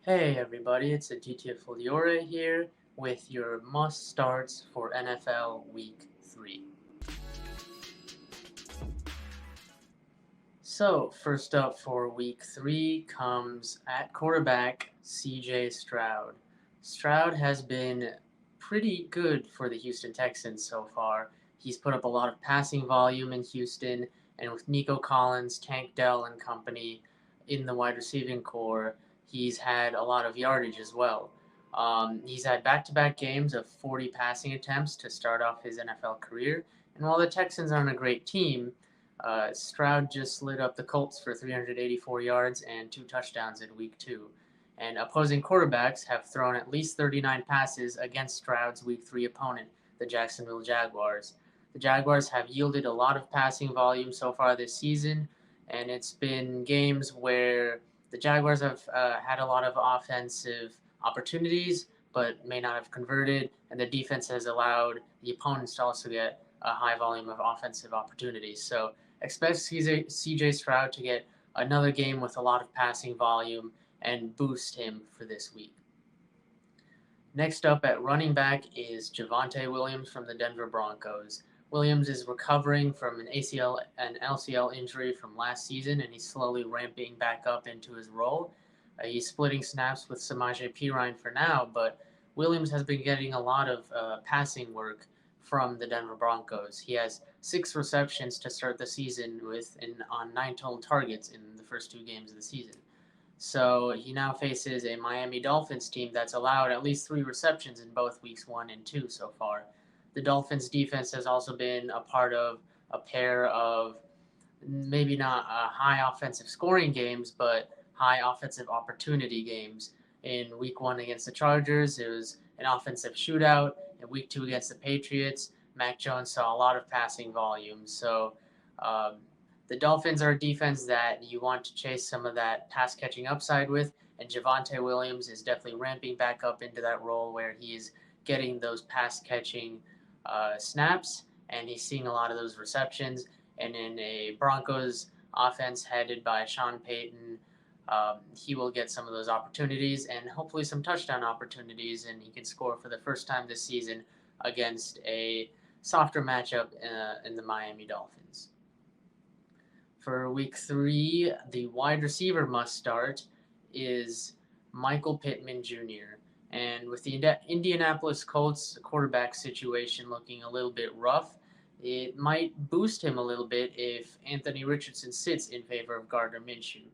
Hey everybody, it's Aditya Foliore here with your must starts for NFL Week 3. So, first up for Week 3 comes at quarterback CJ Stroud. Stroud has been pretty good for the Houston Texans so far. He's put up a lot of passing volume in Houston, and with Nico Collins, Tank Dell, and company in the wide receiving core, he's had a lot of yardage as well. He's had back to back games of 40 passing attempts to start off his NFL career, and while the Texans aren't a great team, Stroud just lit up the Colts for 384 yards and 2 touchdowns in Week 2. And opposing quarterbacks have thrown at least 39 passes against Stroud's Week 3 opponent, the Jacksonville Jaguars. The Jaguars have yielded a lot of passing volume so far this season, and it's been games where the Jaguars have had a lot of offensive opportunities but may not have converted, and the defense has allowed the opponents to also get a high volume of offensive opportunities. So expect CJ Stroud to get another game with a lot of passing volume and boost him for this week. Next up at running back is Javonte Williams from the Denver Broncos. Williams is recovering from an ACL and LCL injury from last season, and he's slowly ramping back up into his role. He's splitting snaps with Samaje Perine for now, but Williams has been getting a lot of passing work from the Denver Broncos. He has 6 receptions to start the season on 9 total targets in the first 2 games of the season. So he now faces a Miami Dolphins team that's allowed at least 3 receptions in both weeks 1 and 2 so far. The Dolphins defense has also been a part of a pair of maybe not high offensive scoring games, but high offensive opportunity games. In week 1 against the Chargers, it was an offensive shootout. In week 2 against the Patriots, Mac Jones saw a lot of passing volume. So um, the Dolphins are a defense that you want to chase some of that pass catching upside with, and Javonte Williams is definitely ramping back up into that role where he's getting those pass catching snaps, and he's seeing a lot of those receptions. And in a Broncos offense headed by Sean Payton, he will get some of those opportunities and hopefully some touchdown opportunities, and he can score for the first time this season against a softer matchup in the Miami Dolphins. For week 3, the wide receiver must start is Michael Pittman Jr. And with the Indianapolis Colts quarterback situation looking a little bit rough, it might boost him a little bit if Anthony Richardson sits in favor of Gardner Minshew.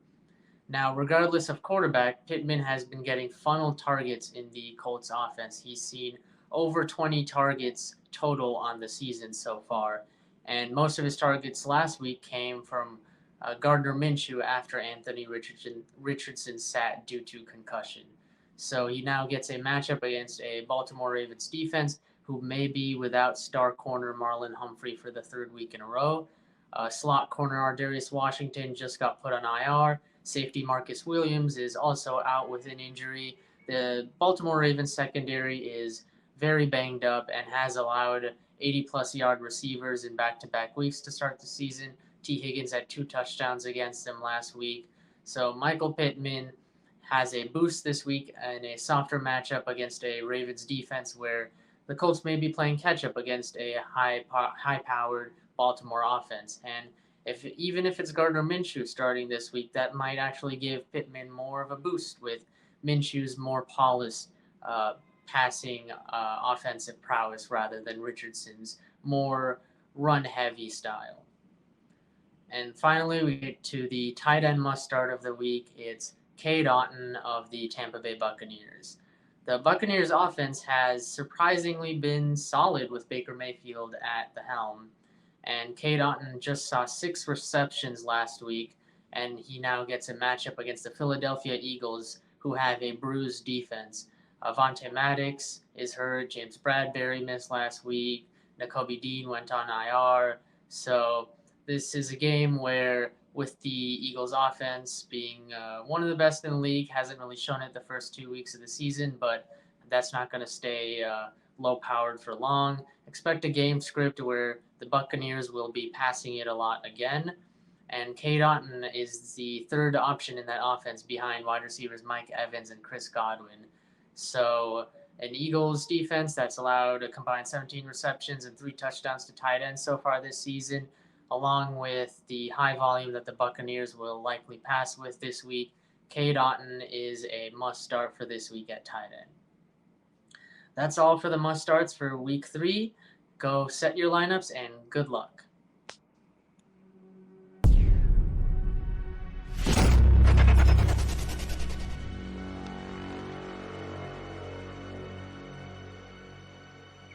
Now, regardless of quarterback, Pittman has been getting funnel targets in the Colts offense. He's seen over 20 targets total on the season so far, and most of his targets last week came from Gardner Minshew after Anthony Richardson sat due to concussion. So he now gets a matchup against a Baltimore Ravens defense who may be without star corner Marlon Humphrey for the 3rd week in a row. Slot corner Ardarius Washington just got put on IR. Safety Marcus Williams is also out with an injury. The Baltimore Ravens secondary is very banged up and has allowed 80-plus yard receivers in back-to-back weeks to start the season. T. Higgins had 2 touchdowns against them last week. So Michael Pittman has a boost this week in a softer matchup against a Ravens defense where the Colts may be playing catch-up against a high-powered Baltimore offense. And even if it's Gardner Minshew starting this week, that might actually give Pittman more of a boost with Minshew's more polished passing offensive prowess rather than Richardson's more run-heavy style. And finally, we get to the tight end must start of the week. It's Cade Otton of the Tampa Bay Buccaneers. The Buccaneers offense has surprisingly been solid with Baker Mayfield at the helm. And Cade Otton just saw 6 receptions last week, and he now gets a matchup against the Philadelphia Eagles, who have a bruised defense. Avonte Maddox is hurt. James Bradbury missed last week. Nakobe Dean went on IR. So this is a game where, with the Eagles offense being one of the best in the league, hasn't really shown it the first 2 weeks of the season, but that's not going to stay low-powered for long. Expect a game script where the Buccaneers will be passing it a lot again, And Cade Otton is the third option in that offense behind wide receivers Mike Evans and Chris Godwin. So an Eagles defense that's allowed a combined 17 receptions and 3 touchdowns to tight ends so far this season, along with the high volume that the Buccaneers will likely pass with this week. Cade Otton is a must start for this week at tight end. That's all for the must starts for week 3. Go set your lineups and good luck.